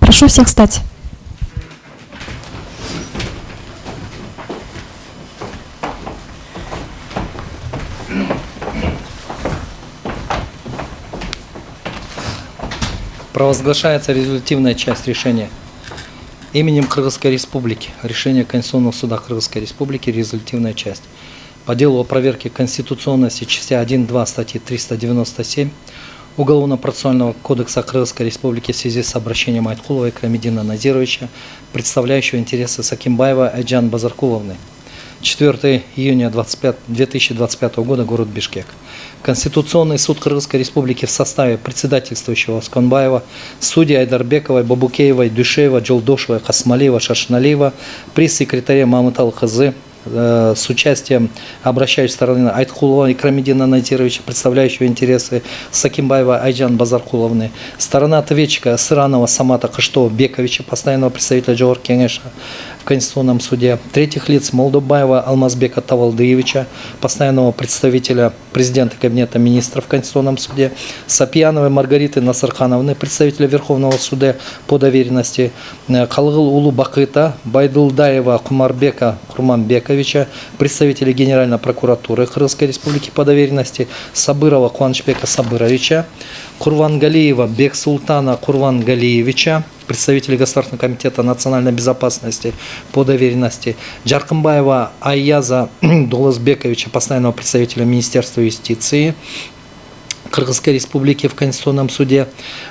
Прошу всех встать. Провозглашается резолютивная часть решения. Именем Кыргызской Республики. Решение Конституционного суда Кыргызской Республики. Резолютивная часть. По делу о проверке конституционности части 1.2 статьи 397 Уголовно-процессуального кодекса Кыргызской Республики в связи с обращением Айткулова Икрамиддина Назировича, представляющего интересы Сакимбаева Айджан Базаркуловны. 4 июня 2025 года, город Бишкек. Конституционный суд Кыргызской Республики в составе председательствующего Сконбаева, судьи Айдарбековой, Бабукеевой, Дюшеева, Джолдошевой, Хасмалиева, Шашналиева, пресс-секретаря Мамытал Хызы, с участием обращающей стороны Айткулова Икрамиддина Назировича, представляющего интересы Сакимбаева Айджан Базаркуловны, сторона ответчика Сыранова Самата Кыштова Бековича, постоянного представителя Джогорку Кеңеша в Конституционном суде, третьих лиц Молдобаева Алмазбека Тавалдыевича, постоянного представителя президента Кабинета министров в Конституционном суде, Сапьяновой Маргариты Насырхановны, представителя Верховного суда по доверенности, Калгыл Улу Бакыта, Байдулдаева Кумарбека Курманбековича, представителя Генеральной прокуратуры Кыргызской Республики по доверенности, Сабырова Куанышбека Сабыровича, Курвангалиева Бексултана Курвангалиевича, представителя Государственного комитета национальной безопасности по доверенности, Джаркымбаева Айяза Долазбековича, постоянного представителя Министерства юстиции Кыргызской Республики в Конституционном суде,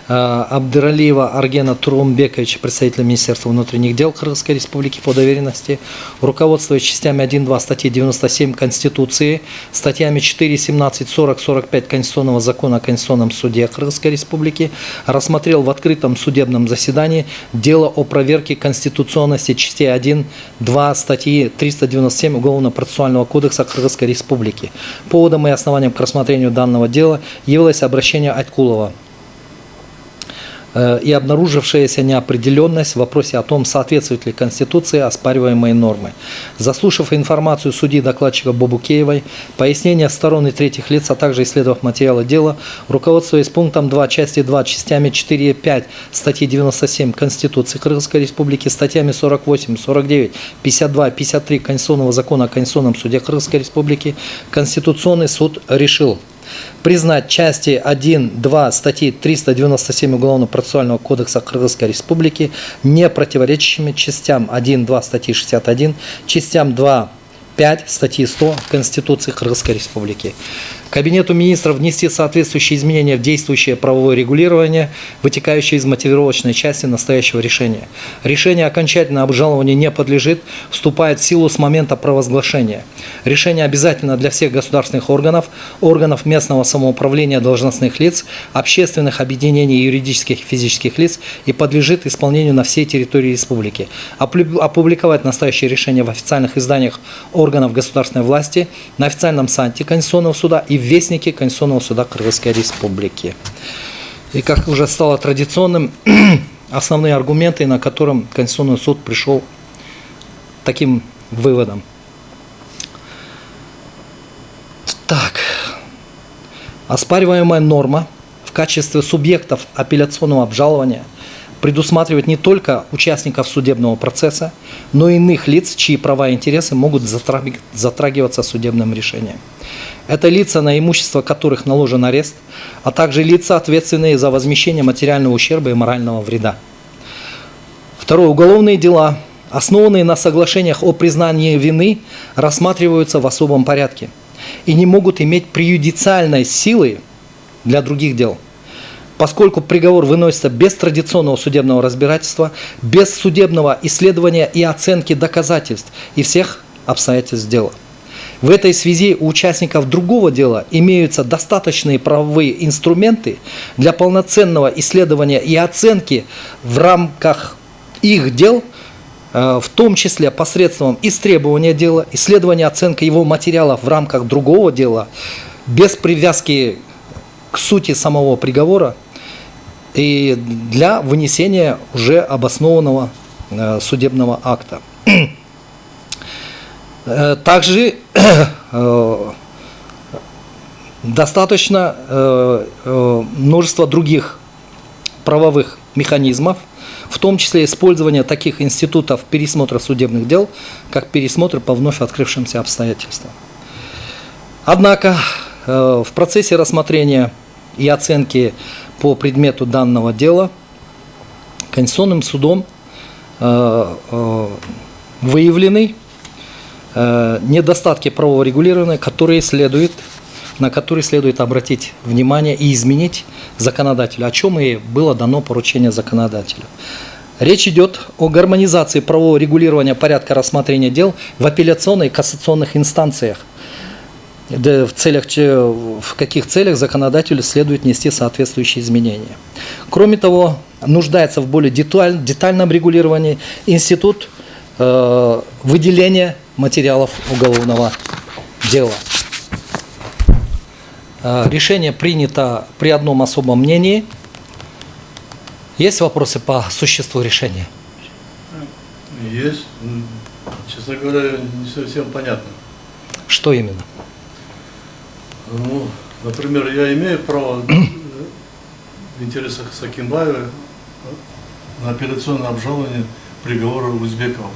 Абдыралиева Аргена Турумбековича, представителя Министерства внутренних дел Кыргызской Республики по доверенности, руководствуясь частями 1.2 статьи 97 Конституции, статьями 4, 17, 40, 45 Конституционного закона о Конституционном суде Кыргызской Республики, рассмотрел в открытом судебном заседании дело о проверке конституционности частей 1.2 статьи 397 Уголовно-процессуального кодекса Кыргызской Республики. Поводом и основанием к рассмотрению данного дела явилось обращение Айткулова и обнаружившаяся неопределенность в вопросе о том, соответствует ли Конституции оспариваемые нормы. Заслушав информацию судьи докладчика Бабукеевой, пояснения сторон и третьих лиц, а также исследовав материалы дела, руководствуясь пунктом 2 части 2 частями 4 и 5 статьи 97 Конституции Кыргызской Республики, статьями 48, 49, 52 и 53 Конституционного закона о Конституционном суде Кыргызской Республики, Конституционный суд решил признать части 1.2 статьи 397 Уголовно-процессуального кодекса Кыргызской Республики не противоречащими частям 1.2 статьи 61, частям 2.5 статьи 100 Конституции Кыргызской Республики. Кабинету министров внести соответствующие изменения в действующее правовое регулирование, вытекающее из мотивировочной части настоящего решения. Решение окончательно обжалованию не подлежит, вступает в силу с момента провозглашения. Решение обязательно для всех государственных органов, органов местного самоуправления, должностных лиц, общественных объединений и юридических и физических лиц и подлежит исполнению на всей территории республики. Опубликовать настоящее решение в официальных изданиях органов государственной власти, на официальном сайте Конституционного суда и в Вестнике Конституционного суда Кыргызской Республики. И как уже стало традиционным, основные аргументы, на котором Конституционный суд пришел таким выводом. Так, оспариваемая норма в качестве субъектов апелляционного обжалования предусматривает не только участников судебного процесса, но и иных лиц, чьи права и интересы могут затрагиваться судебным решением. Это лица, на имущество которых наложен арест, а также лица, ответственные за возмещение материального ущерба и морального вреда. Второе. Уголовные дела, основанные на соглашениях о признании вины, рассматриваются в особом порядке и не могут иметь преюдициальной силы для других дел, поскольку приговор выносится без традиционного судебного разбирательства, без судебного исследования и оценки доказательств и всех обстоятельств дела. В этой связи у участников другого дела имеются достаточные правовые инструменты для полноценного исследования и оценки в рамках их дел, в том числе посредством истребования дела, исследования, оценка его материалов в рамках другого дела, без привязки к сути самого приговора и для вынесения уже обоснованного судебного акта. Также достаточно множество других правовых механизмов, в том числе использование таких институтов пересмотра судебных дел, как пересмотр по вновь открывшимся обстоятельствам. Однако в процессе рассмотрения и оценки по предмету данного дела Конституционным судом выявлены недостатки правового регулирования, на которые следует обратить внимание и изменить законодателю, о чем и было дано поручение законодателю. Речь идет о гармонизации правового регулирования порядка рассмотрения дел в апелляционных и кассационных инстанциях, в каких целях законодателю следует нести соответствующие изменения. Кроме того, нуждается в более детальном регулировании институт выделения материалов уголовного дела. Решение принято при одном особом мнении. Есть вопросы по существу решения? Есть. Честно говоря, не совсем понятно. Что именно? Ну, например, я имею право в интересах Сакимбаева на апелляционное обжалование приговора Узбекова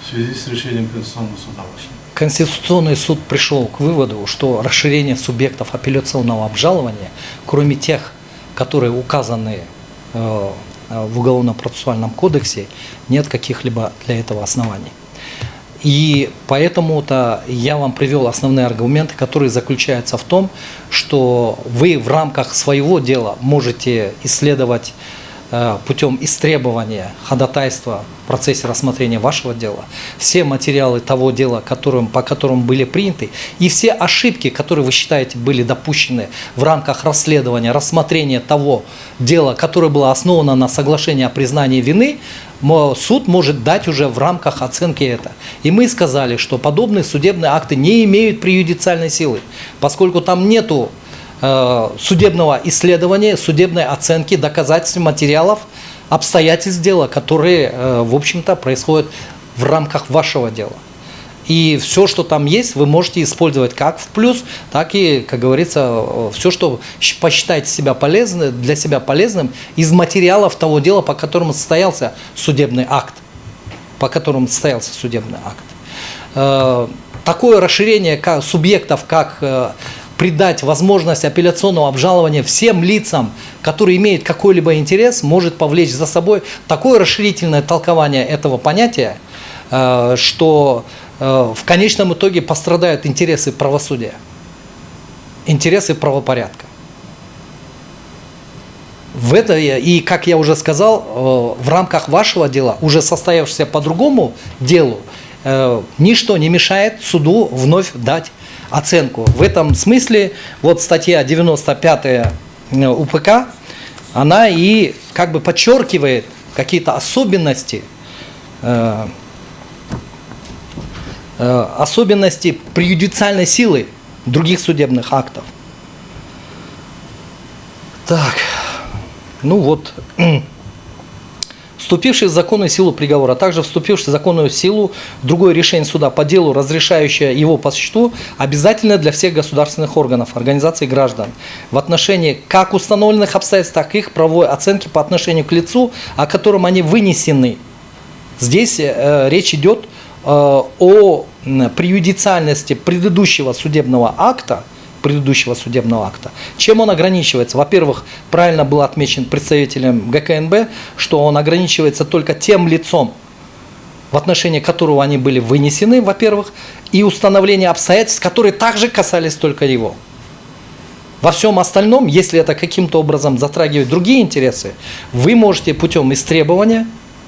в связи с решением Конституционного суда вашего. Конституционный суд пришел к выводу, что расширение субъектов апелляционного обжалования, кроме тех, которые указаны в Уголовно-процессуальном кодексе, нет каких-либо для этого оснований. И поэтому-то я вам привел основные аргументы, которые заключаются в том, что вы в рамках своего дела можете исследовать путем истребования ходатайства в процессе рассмотрения вашего дела все материалы того дела, по которым были приняты, и все ошибки, которые вы считаете были допущены в рамках расследования, рассмотрения того дела, которое было основано на соглашении о признании вины, суд может дать уже в рамках оценки это. И мы сказали, что подобные судебные акты не имеют преюдициальной силы, поскольку там нету судебного исследования, судебной оценки, доказательств, материалов, обстоятельств дела, которые, в общем-то, происходят в рамках вашего дела. И все, что там есть, вы можете использовать как в плюс, так и, как говорится, все, что посчитаете для себя полезным из материалов того дела, по которому состоялся судебный акт. Такое расширение субъектов, как придать возможность апелляционного обжалования всем лицам, которые имеют какой-либо интерес, может повлечь за собой такое расширительное толкование этого понятия, что в конечном итоге пострадают интересы правосудия, интересы правопорядка. И, как я уже сказал, в рамках вашего дела, уже состоявшегося по другому делу, ничто не мешает суду вновь дать оценку. В этом смысле вот статья 95 УПК, она и как бы подчеркивает какие-то особенности преюдициальной силы других судебных актов. Так, ну вот, вступивший в законную силу приговора, а также вступивший в законную силу другое решение суда по делу, разрешающее его по существу, обязательно для всех государственных органов, организаций граждан в отношении как установленных обстоятельств, так и их правовой оценки по отношению к лицу, о котором они вынесены. Здесь речь идет о преюдициальности предыдущего судебного акта. Чем он ограничивается? Во-первых, правильно было отмечен представителем ГКНБ, что он ограничивается только тем лицом, в отношении которого они были вынесены, во-первых, и установление обстоятельств, которые также касались только его. Во всем остальном, если это каким-то образом затрагивает другие интересы, вы можете путем истребования,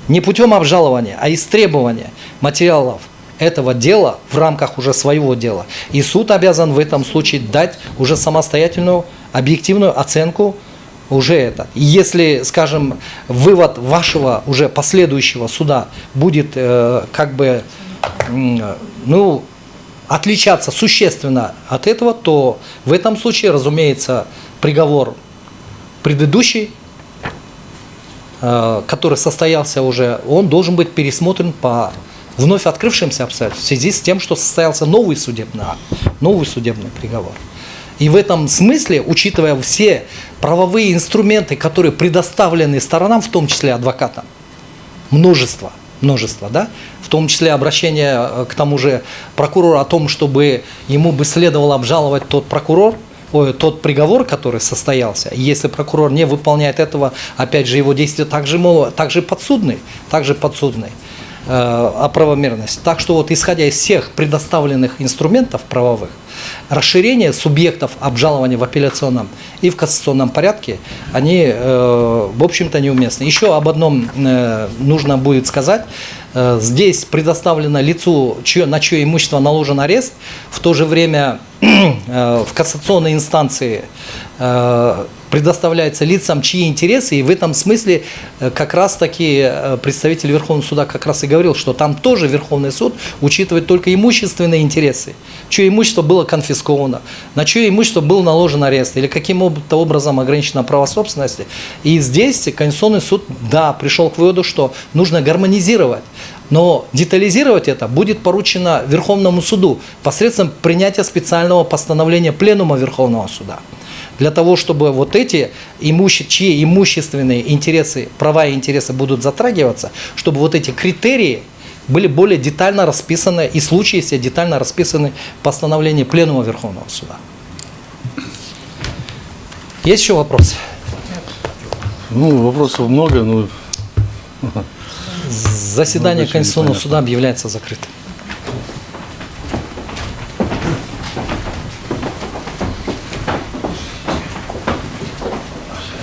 не путем обжалования, а истребования материалов этого дела в рамках уже своего дела. И суд обязан в этом случае дать уже самостоятельную, объективную оценку уже это. И если, скажем, вывод вашего уже последующего суда будет отличаться существенно от этого, то в этом случае, разумеется, приговор предыдущий, который состоялся уже, он должен быть пересмотрен по вновь открывшимся обстоятельствам в связи с тем, что состоялся новый судебный акт, новый судебный приговор. И в этом смысле, учитывая все правовые инструменты, которые предоставлены сторонам, в том числе адвокатам, множество, да, в том числе обращение к тому же прокурору о том, чтобы ему бы следовало обжаловать тот приговор, который состоялся. И если прокурор не выполняет этого, опять же, его действия также подсудны о правомерности. Так что вот исходя из всех предоставленных инструментов правовых, расширение субъектов обжалования в апелляционном и в кассационном порядке, они, в общем-то, неуместны. Еще об одном нужно будет сказать. Здесь предоставлено лицу, на чье имущество наложен арест, в то же время в кассационной инстанции предоставляется лицам, чьи интересы, и в этом смысле как раз-таки представитель Верховного суда как раз и говорил, что там тоже Верховный суд учитывает только имущественные интересы, чье имущество было конфисковано, на чье имущество был наложен арест или каким-то образом ограничено право собственности. И здесь Конституционный суд, да, пришел к выводу, что нужно гармонизировать. Но детализировать это будет поручено Верховному суду посредством принятия специального постановления Пленума Верховного суда. Для того, чтобы вот эти, чьи имущественные интересы, права и интересы будут затрагиваться, чтобы вот эти критерии были более детально расписаны, и случаи все детально расписаны в постановлении Пленума Верховного суда. Есть еще вопросы? Ну, вопросов много, но... Заседание Конституционного суда объявляется закрытым.